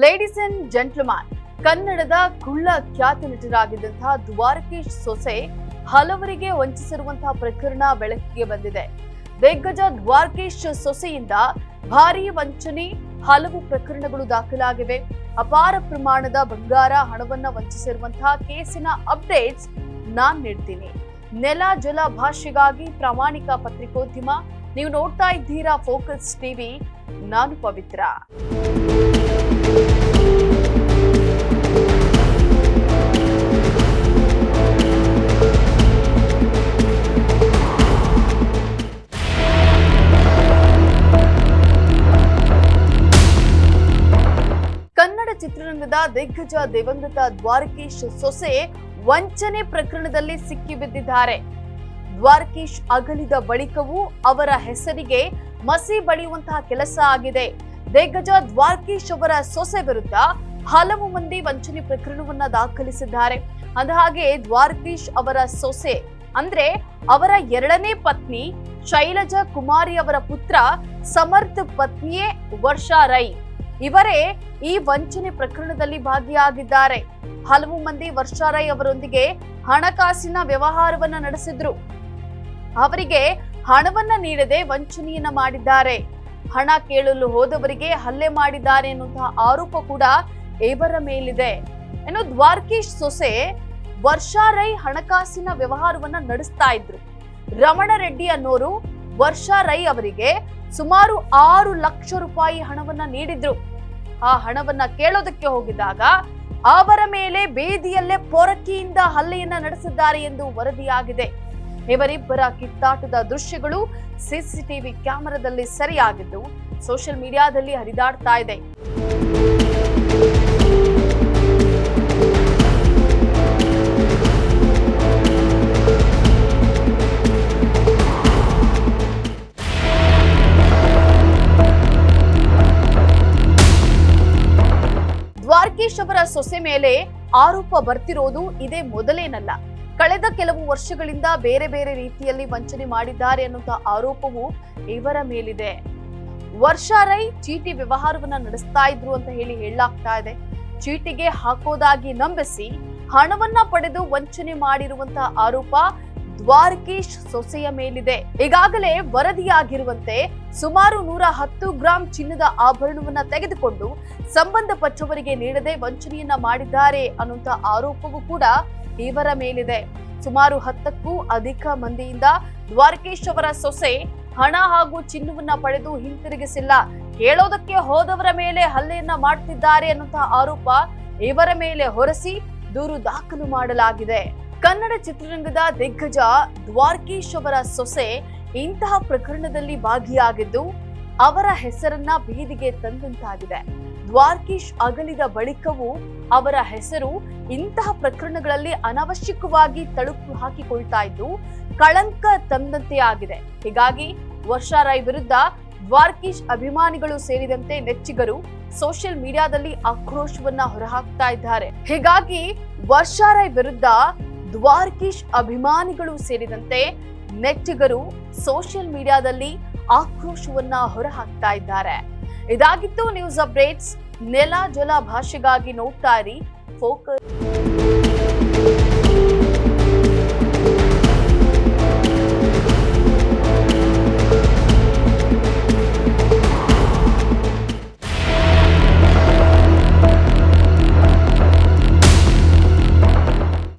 Ladies and gentleman, ಕನ್ನಡದ ಕುಳ್ಳ ಖ್ಯಾತಿ ನಟರಾಗಿದ್ದಂತಹ ದ್ವಾರಕೀಶ್ ಸೊಸೆ ಹಲವರಿಗೆ ವಂಚಿಸಿರುವಂತಹ ಪ್ರಕರಣ ಬೆಳಕಿಗೆ ಬಂದಿದೆ. ದಿಗ್ಗಜ ದ್ವಾರಕೀಶ್ ಸೊಸೆಯಿಂದ ಭಾರೀ ವಂಚನೆ ಹಲವು ಪ್ರಕರಣಗಳು ದಾಖಲಾಗಿವೆ. ಅಪಾರ ಪ್ರಮಾಣದ ಬಂಗಾರ ಹಣವನ್ನ ವಂಚಿಸಿರುವಂತಹ ಕೇಸಿನ ಅಪ್ಡೇಟ್ಸ್ ನಾನ್ ನೀಡ್ತೀನಿ. ನೆಲ ಜಲ ಭಾಷೆಗಾಗಿ ಪ್ರಾಮಾಣಿಕ ಪತ್ರಿಕೋದ್ಯಮ. ನೀವು ನೋಡ್ತಾ ಇದ್ದೀರಾ ಫೋಕಸ್ ಟಿವಿ. ನಾನು ಪವಿತ್ರ. ಕನ್ನಡ ಚಿತ್ರರಂಗದ ದಿಗ್ಗಜ ದಿವಂಗತ ದ್ವಾರಕೀಶ್ ಸೊಸೆ ವಂಚನೆ ಪ್ರಕರಣದಲ್ಲಿ ಸಿಕ್ಕಿಬಿದ್ದಿದ್ದಾರೆ. ದ್ವಾರಕೀಶ್ ಅಗಲಿದ ಬಳಿಕವೂ ಅವರ ಹೆಸರಿಗೆ ಮಸಿ ಬಳಿಯುವಂತಹ ಕೆಲಸ ಆಗಿದೆ. ದಿಗ್ಗಜ ದ್ವಾರಕೀಶ್ ಅವರ ಸೊಸೆ ವಿರುದ್ಧ ಹಲವು ಮಂದಿ ವಂಚನೆ ಪ್ರಕರಣವನ್ನ ದಾಖಲಿಸಿದ್ದಾರೆ. ಅಂದಹಾಗೆ ದ್ವಾರಕೀಶ್ ಅವರ ಸೊಸೆ ಅಂದ್ರೆ ಅವರ ಎರಡನೇ ಪತ್ನಿ ಶೈಲಜಾ ಕುಮಾರಿ ಅವರ ಪುತ್ರ ಸಮರ್ಥ್ ಪತ್ನಿಯೇ ವರ್ಷಾ ರೈ ಇವರೇ ಈ ವಂಚನೆ ಪ್ರಕರಣದಲ್ಲಿ ಭಾಗಿಯಾಗಿದ್ದಾರೆ. ಹಲವು ಮಂದಿ ವರ್ಷಾ ರೈ ಅವರೊಂದಿಗೆ ಹಣಕಾಸಿನ ವ್ಯವಹಾರವನ್ನ ನಡೆಸಿದ್ರು. ಅವರಿಗೆ ಹಣವನ್ನ ನೀಡದೆ ವಂಚನೆಯನ್ನ ಮಾಡಿದ್ದಾರೆ. ಹಣ ಕೇಳಲು ಹೋದವರಿಗೆ ಹಲ್ಲೆ ಮಾಡಿದ್ದಾರೆ ಎನ್ನುವಂತಹ ಆರೋಪ ಕೂಡ ಇವರ ಮೇಲಿದೆ. ಇನ್ನು ದ್ವಾರಕೀಶ್ ಸೊಸೆ ವರ್ಷಾ ರೈ ಹಣಕಾಸಿನ ವ್ಯವಹಾರವನ್ನ ನಡೆಸ್ತಾ ಇದ್ರು. ರಮಣ ರೆಡ್ಡಿ ಅನ್ನೋರು ವರ್ಷಾ ರೈ ಅವರಿಗೆ ಸುಮಾರು 6 ಲಕ್ಷ ರೂಪಾಯಿ ಹಣವನ್ನ ನೀಡಿದ್ರು. ಆ ಹಣವನ್ನ ಕೇಳೋದಕ್ಕೆ ಹೋಗಿದಾಗ ಅವರ ಮೇಲೆ ಬೇದಿಯಲ್ಲೇ ಪೊರಕಿಯಿಂದ ಹಲ್ಲೆಯನ್ನ ನಡೆಸಿದ್ದಾರೆ ಎಂದು ವರದಿಯಾಗಿದೆ. ಇವರಿಬ್ಬರ ಕಿತ್ತಾಟದ ದೃಶ್ಯಗಳು ಸಿಸಿಟಿವಿ ಕ್ಯಾಮೆರಾದಲ್ಲಿ ಸೆರೆಯಾಗಿದ್ದು ಸೋಷಿಯಲ್ ಮೀಡಿಯಾದಲ್ಲಿ ಹರಿದಾಡ್ತಾ ಇದೆ. ದ್ವಾರಕೀಶ್ ಅವರ ಸೊಸೆ ಮೇಲೆ ಆರೋಪ ಬರ್ತಿರೋದು ಇದೇ ಮೊದಲೇನಲ್ಲ. ಕಳೆದ ಕೆಲವು ವರ್ಷಗಳಿಂದ ಬೇರೆ ಬೇರೆ ರೀತಿಯಲ್ಲಿ ವಂಚನೆ ಮಾಡಿದ್ದಾರೆ ಅನ್ನುವಂತಹ ಆರೋಪವು ಇವರ ಮೇಲಿದೆ. ವರ್ಷಾ ರೈ ಚೀಟಿ ವ್ಯವಹಾರವನ್ನ ನಡೆಸ್ತಾ ಇದ್ರು ಅಂತ ಹೇಳಲಾಗ್ತಾ ಇದೆ. ಚೀಟಿಗೆ ಹಾಕೋದಾಗಿ ನಂಬಿಸಿ ಹಣವನ್ನ ಪಡೆದು ವಂಚನೆ ಮಾಡಿರುವಂತಹ ಆರೋಪ ದ್ವಾರಕೀಶ್ ಸೊಸೆಯ ಮೇಲಿದೆ. ಈಗಾಗಲೇ ವರದಿಯಾಗಿರುವಂತೆ ಸುಮಾರು 110 ಗ್ರಾಂ ಚಿನ್ನದ ಆಭರಣವನ್ನ ತೆಗೆದುಕೊಂಡು ಸಂಬಂಧಪಟ್ಟವರಿಗೆ ನೀಡದೆ ವಂಚನೆಯನ್ನ ಮಾಡಿದ್ದಾರೆ ಅನ್ನುವಂತಹ ಆರೋಪವೂ ಕೂಡ ಇವರ ಮೇಲಿದೆ. ಸುಮಾರು 10ಕ್ಕೂ ಅಧಿಕ ಮಂದಿಯಿಂದ ದ್ವಾರಕೀಶ್ ಅವರ ಸೊಸೆ ಹಣ ಹಾಗೂ ಚಿನ್ನವನ್ನ ಪಡೆದು ಹಿಂತಿರುಗಿಸಿಲ್ಲ, ಕೇಳೋದಕ್ಕೆ ಹೋದವರ ಮೇಲೆ ಹಲ್ಲೆಯನ್ನ ಮಾಡ್ತಿದ್ದಾರೆ ಅನ್ನುವಂತಹ ಆರೋಪ ಇವರ ಮೇಲೆ ಹೊರಿಸಿ ದೂರು ದಾಖಲು ಮಾಡಲಾಗಿದೆ. ಕನ್ನಡ ಚಿತ್ರರಂಗದ ದಿಗ್ಗಜ ದ್ವಾರಕೀಶ್ ಅವರ ಸೊಸೆ ಇಂತಹ ಪ್ರಕರಣದಲ್ಲಿ ಭಾಗಿಯಾಗಿದ್ದು ಅವರ ಹೆಸರನ್ನ ಬೀದಿಗೆ ತಂದಂತಾಗಿದೆ. ದ್ವಾರಕೀಶ್ ಅಗಲಿದ ಬಳಿಕವೂ ಅವರ ಹೆಸರು ಇಂತಹ ಪ್ರಕರಣಗಳಲ್ಲಿ ಅನವಶ್ಯಕವಾಗಿ ತಳುಕು ಹಾಕಿಕೊಳ್ತಾ ಇದ್ದು ಕಳಂಕ ತಂದಂತೆ ಆಗಿದೆ. ಹೀಗಾಗಿ ವರ್ಷಾ ರೈ ವಿರುದ್ಧ ದ್ವಾರಕೀಶ್ ಅಭಿಮಾನಿಗಳು ಸೇರಿದಂತೆ ನೆಚ್ಚಿಗರು ಸೋಷಿಯಲ್ ಮೀಡಿಯಾದಲ್ಲಿ ಆಕ್ರೋಶವನ್ನ ಹೊರಹಾಕ್ತಾ ಇದ್ದಾರೆ. ಹೀಗಾಗಿ ವರ್ಷಾ ರೈ ವಿರುದ್ಧ ದ್ವಾರಕೀಶ್ ಅಭಿಮಾನಿಗಳು ಸೇರಿದಂತೆ ನೆಚ್ಚಿಗರು ಸೋಷಿಯಲ್ ಮೀಡಿಯಾದಲ್ಲಿ ಆಕ್ರೋಶವನ್ನ ಹೊರಹಾಕ್ತಾ ಇದ್ದಾರೆ. ಇದಾಗಿತ್ತು ನ್ಯೂಸ್ ಅಪ್ಡೇಟ್ಸ್. ನೆಲ ಜಲ ಭಾಷೆಗಾಗಿ ನೋಡ್ತಾ ಇರಿ ಫೋಕಸ್.